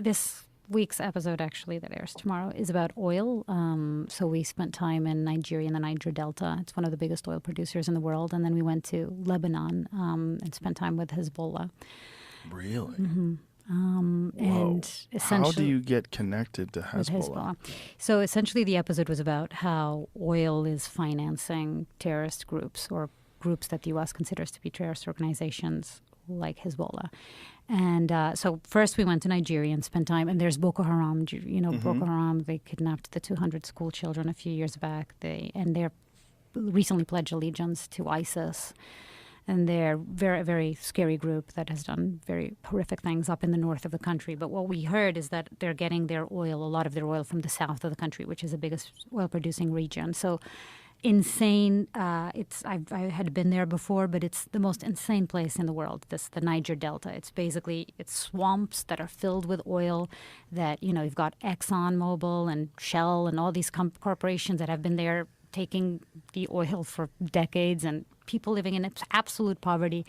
this week's episode, actually, that airs tomorrow, is about oil. So we spent time in Nigeria, in the Niger Delta. It's one of the biggest oil producers in the world. And then we went to Lebanon and spent time with Hezbollah. Really? Mm-hmm. And essentially, how do you get connected to Hezbollah? So essentially the episode was about how oil is financing terrorist groups or groups that the U.S. considers to be terrorist organizations like Hezbollah. And so first we went to Nigeria and spent time, and there's Boko Haram. Boko Haram, they kidnapped the 200 school children a few years back. They're recently pledged allegiance to ISIS. And they're very, very scary group that has done very horrific things up in the north of the country. But what we heard is that they're getting a lot of their oil from the south of the country, which is the biggest oil-producing region. So insane. I had been there before, but it's the most insane place in the world, the Niger Delta. It's swamps that are filled with oil that, you've got ExxonMobil and Shell and all these corporations that have been there taking the oil for decades, and people living in absolute poverty.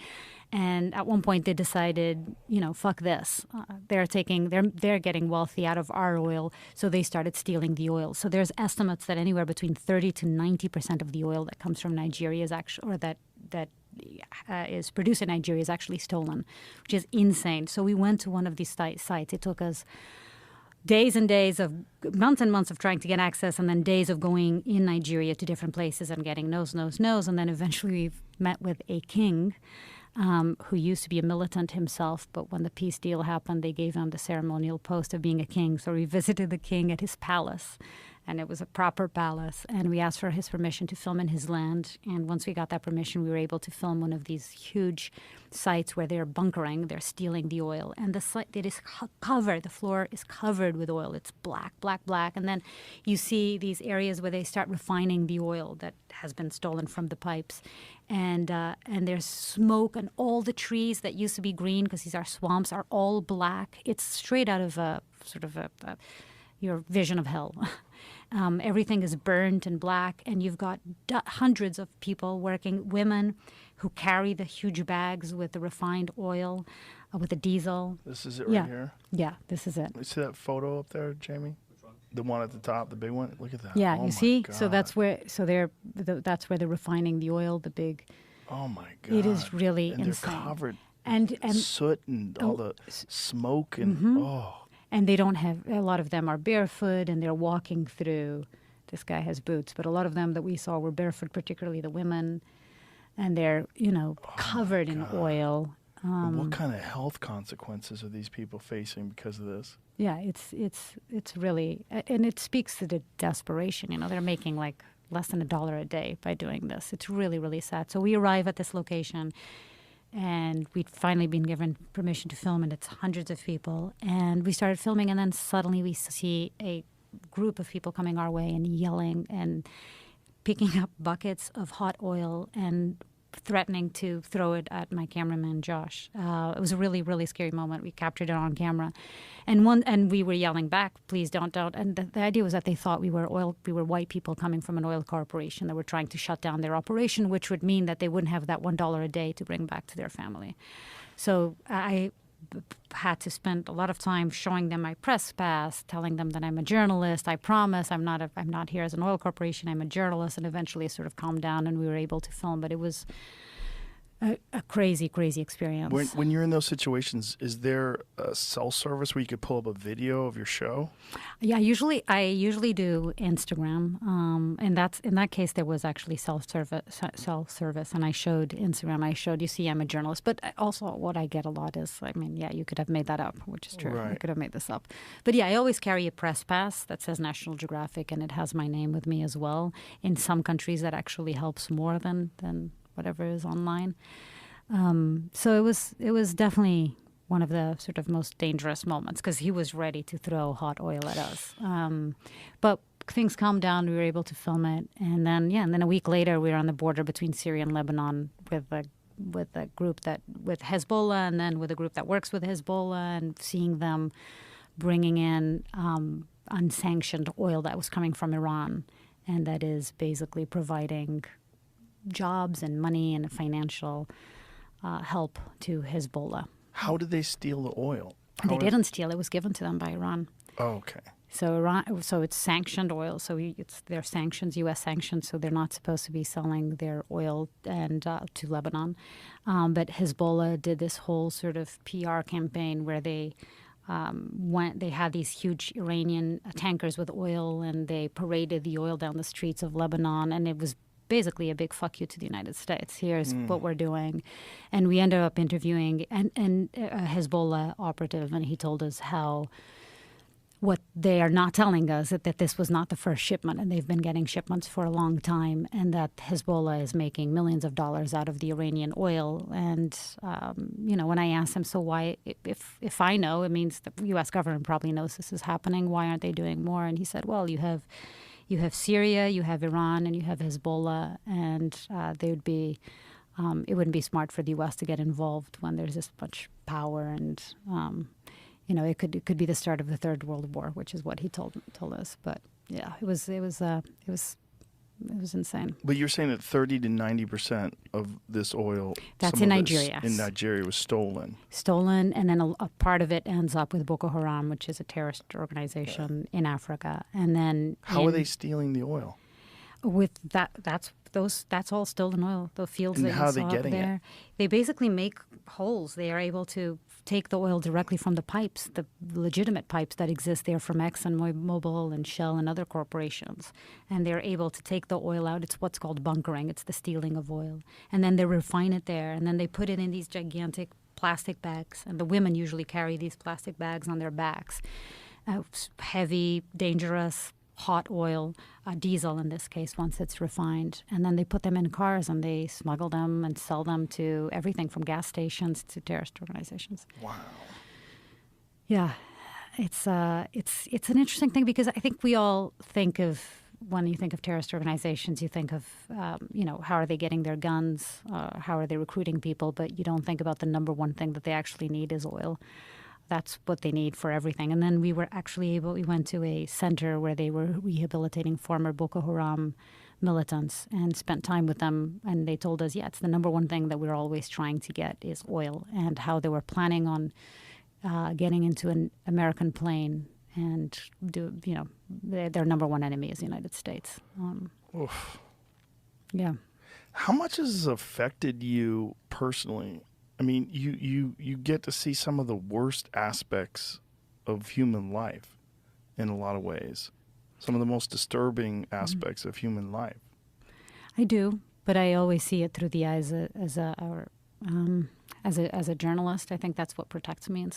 And at one point they decided, fuck this. They're getting wealthy out of our oil, so they started stealing the oil. So there's estimates that anywhere between 30 to 90% of the oil that comes from Nigeria is actually, or that is produced in Nigeria is actually stolen, which is insane. So we went to one of these sites. It took us days and days of months and months of trying to get access, and then days of going in Nigeria to different places and getting no's. And then eventually we met with a king who used to be a militant himself. But when the peace deal happened, they gave him the ceremonial post of being a king. So we visited the king at his palace, and it was a proper palace. And we asked for his permission to film in his land. And once we got that permission, we were able to film one of these huge sites where they're bunkering, they're stealing the oil. And the site, it is covered, the floor is covered with oil. It's black, black, black. And then you see these areas where they start refining the oil that has been stolen from the pipes. And there's smoke, and all the trees that used to be green, because these are swamps, are all black. It's straight out of your vision of hell. Everything is burnt and black, and you've got hundreds of people working, women who carry the huge bags with the refined oil, with the diesel. This is it right here? Yeah, this is it. You see that photo up there, Jamie? Which one? The one at the top, the big one? Look at that. Yeah, oh you see? God. So that's where they're refining the oil, the big... Oh, my God. It is really and insane. They're covered and soot and all the smoke and, And they don't have, a lot of them are barefoot, and they're walking through, this guy has boots, but a lot of them that we saw were barefoot, particularly the women, and they're, covered in oil. What kind of health consequences are these people facing because of this? Yeah, it's really, and it speaks to the desperation. They're making like less than $1 a day by doing this. It's really, really sad. So we arrive at this location, and we'd finally been given permission to film, and it's hundreds of people. And we started filming, and then suddenly we see a group of people coming our way and yelling and picking up buckets of hot oil and threatening to throw it at my cameraman, Josh. It was a really, really scary moment. We captured it on camera. And we were yelling back, please don't. And the idea was that they thought we were white people coming from an oil corporation that were trying to shut down their operation, which would mean that they wouldn't have that $1 a day to bring back to their family. So I had to spend a lot of time showing them my press pass, telling them that I'm a journalist. I promise I'm not here as an oil corporation. I'm a journalist. And eventually it sort of calmed down, and we were able to film. But it was a crazy, crazy experience. When you're in those situations, is there a cell service where you could pull up a video of your show? Yeah, I usually do Instagram, and in that case there was actually self-service, and I showed Instagram. You see, I'm a journalist, but also what I get a lot is, you could have made that up, which is true. Right. I could have made this up, but yeah, I always carry a press pass that says National Geographic, and it has my name with me as well. In some countries, that actually helps more than whatever is online. So it was definitely one of the sort of most dangerous moments, because he was ready to throw hot oil at us. But things calmed down. We were able to film it. And then a week later, we were on the border between Syria and Lebanon with a group with Hezbollah, and then with a group that works with Hezbollah, and seeing them bringing in unsanctioned oil that was coming from Iran, and that is basically providing jobs and money and financial help to Hezbollah. How did they steal the oil? They didn't steal; it was given to them by Iran. Oh, okay. So Iran, so it's sanctioned oil. So they're sanctions, U.S. sanctions. So they're not supposed to be selling their oil and to Lebanon. But Hezbollah did this whole sort of PR campaign where they they had these huge Iranian tankers with oil, and they paraded the oil down the streets of Lebanon, and it was basically a big fuck you to the United States. Here's what we're doing. And we ended up interviewing a Hezbollah operative, and he told us how what they are not telling us is that this was not the first shipment, and they've been getting shipments for a long time, and that Hezbollah is making millions of dollars out of the Iranian oil. And when I asked him, so why, if I know, it means the U.S. government probably knows this is happening. Why aren't they doing more? And he said, well, you have Syria, you have Iran, and you have Hezbollah, and they would be. It wouldn't be smart for the U.S. to get involved when there's this much power and. It could be the start of the Third World War, which is what he told us. But yeah, it was insane. But you're saying that 30 to 90% of this oil, that's in Nigeria. In Nigeria, was stolen. Stolen, and then a part of it ends up with Boko Haram, which is a terrorist organization in Africa. And then how are they stealing the oil? With that's all stolen oil. The fields and that how you are they saw getting there, they basically make holes. They are able to take the oil directly from the pipes, the legitimate pipes that exist there from ExxonMobil and Shell and other corporations. And they're able to take the oil out. It's what's called bunkering. It's the stealing of oil. And then they refine it there. And then they put it in these gigantic plastic bags. And the women usually carry these plastic bags on their backs. Heavy, dangerous, hot oil, diesel in this case, once it's refined. And then they put them in cars and they smuggle them and sell them to everything from gas stations to terrorist organizations. Wow. Yeah, it's an interesting thing because I think we all think of, when you think of terrorist organizations, you think of, how are they getting their guns? How are they recruiting people? But you don't think about the number one thing that they actually need is oil. That's what they need for everything. And then we went to a center where they were rehabilitating former Boko Haram militants and spent time with them. And they told us, it's the number one thing that we're always trying to get is oil, and how they were planning on getting into an American plane and their number one enemy is the United States. Yeah. How much has this affected you personally? I mean, you get to see some of the worst aspects of human life in a lot of ways. Some of the most disturbing aspects of human life. I do, but I always see it through the eyes as a journalist. I think that's what protects me.